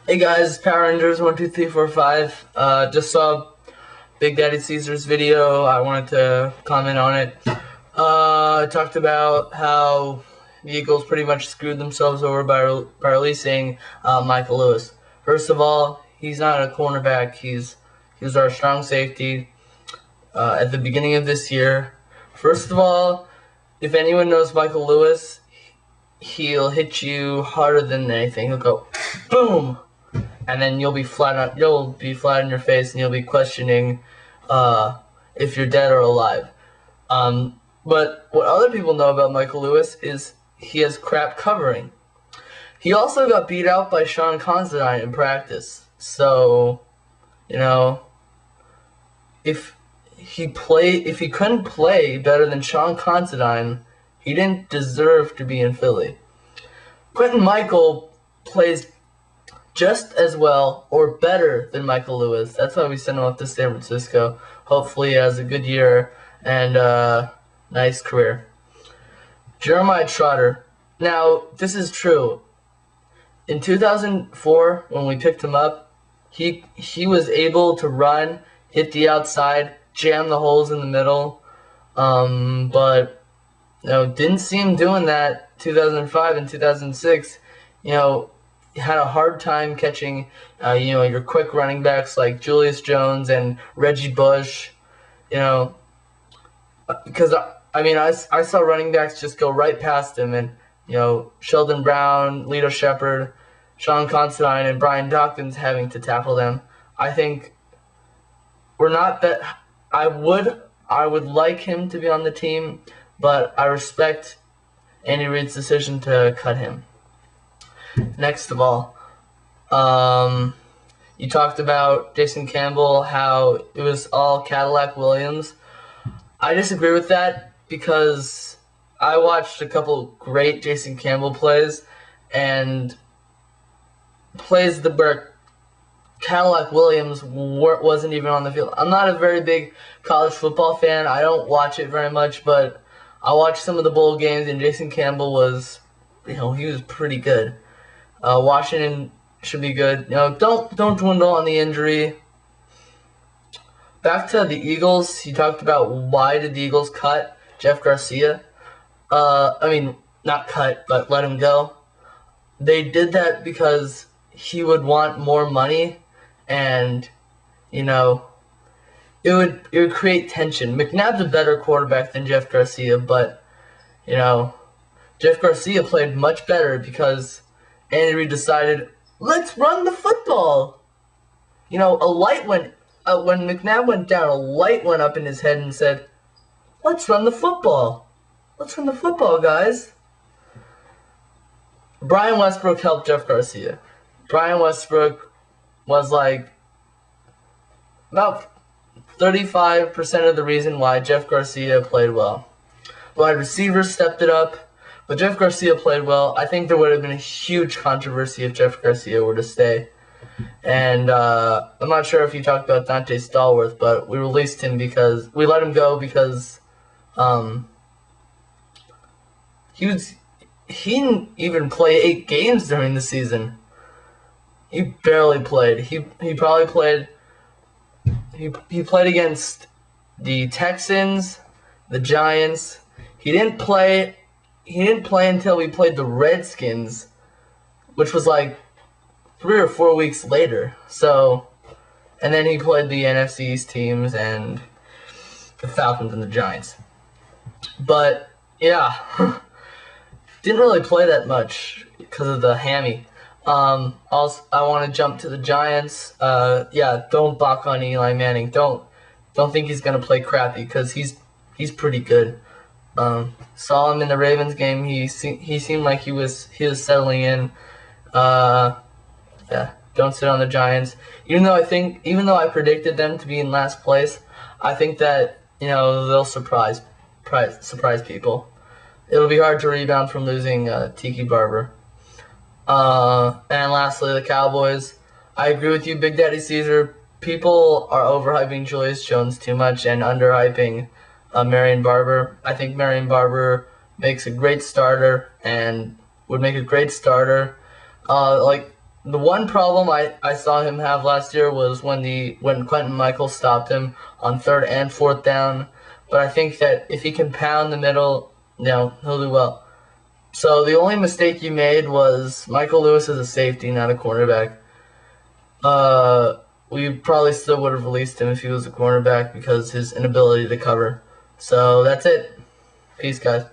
Hey guys, Power Rangers 12345. Just saw Big Daddy Caesar's video. I wanted to comment on it. It talked about how the Eagles pretty much screwed themselves over by releasing Michael Lewis. First of all, he's not a cornerback. He was our strong safety at the beginning of this year. First of all, if anyone knows Michael Lewis, he'll hit you harder than anything. He'll go boom, and then you'll be flat on your face, and you'll be questioning if you're dead or alive. But what other people know about Michael Lewis is he has crap covering. He also got beat out by Sean Considine in practice. So, you know, if he couldn't play better than Sean Considine, he didn't deserve to be in Philly. Quentin Michael plays just as well or better than Michael Lewis. That's why we sent him up to San Francisco. Hopefully he has a good year and nice career. Jeremiah Trotter. Now, this is true. In 2004, when we picked him up, he was able to run, hit the outside, jam the holes in the middle, but didn't see him doing that 2005 and 2006. Had a hard time catching, your quick running backs like Julius Jones and Reggie Bush, because I saw running backs just go right past him, and Sheldon Brown, Lito Shepherd, Sean Considine, and Brian Dawkins having to tackle them. I think we're not that. I would like him to be on the team, but I respect Andy Reid's decision to cut him. Next of all, you talked about Jason Campbell, how it was all Cadillac Williams. I disagree with that because I watched a couple great Jason Campbell plays, and plays where Cadillac Williams wasn't even on the field. I'm not a very big college football fan. I don't watch it very much, but I watched some of the bowl games, and Jason Campbell was, he was pretty good. Washington should be good. Don't dwindle on the injury. Back to the Eagles. You talked about why did the Eagles cut Jeff Garcia? Not cut, but let him go. They did that because he would want more money, and it would create tension. McNabb's a better quarterback than Jeff Garcia, but Jeff Garcia played much better because Andy Reid decided, let's run the football. A light went when McNabb went down, a light went up in his head and said, let's run the football. Let's run the football, guys. Brian Westbrook helped Jeff Garcia. Brian Westbrook was like about 35% of the reason why Jeff Garcia played well. Wide receivers stepped it up, but Jeff Garcia played well. I think there would have been a huge controversy if Jeff Garcia were to stay. And I'm not sure if you talked about Dante Stallworth, but we released him because we let him go because he didn't even play 8 games during the season. He barely played. He probably played. He played against the Texans, the Giants. He didn't play until we played the Redskins, which was like 3 or 4 weeks later. So, and then he played the NFC East teams and the Falcons and the Giants. But yeah, didn't really play that much because of the hammy. Also, I want to jump to the Giants. Don't balk on Eli Manning. Don't think he's gonna play crappy because he's pretty good. Saw him in the Ravens game. He seemed like he was settling in. Don't sit on the Giants. Even though I predicted them to be in last place, I think that they'll surprise people. It'll be hard to rebound from losing Tiki Barber. And lastly, the Cowboys. I agree with you, Big Daddy Caesar. People are overhyping Julius Jones too much and underhyping Marion Barber. I think Marion Barber makes a great starter and would make a great starter. The one problem I saw him have last year was when Quentin Michael stopped him on 3rd and 4th down. But I think that if he can pound the middle, he'll do well. So the only mistake you made was Michael Lewis is a safety, not a cornerback. We probably still would have released him if he was a cornerback because his inability to cover. So that's it. Peace, guys.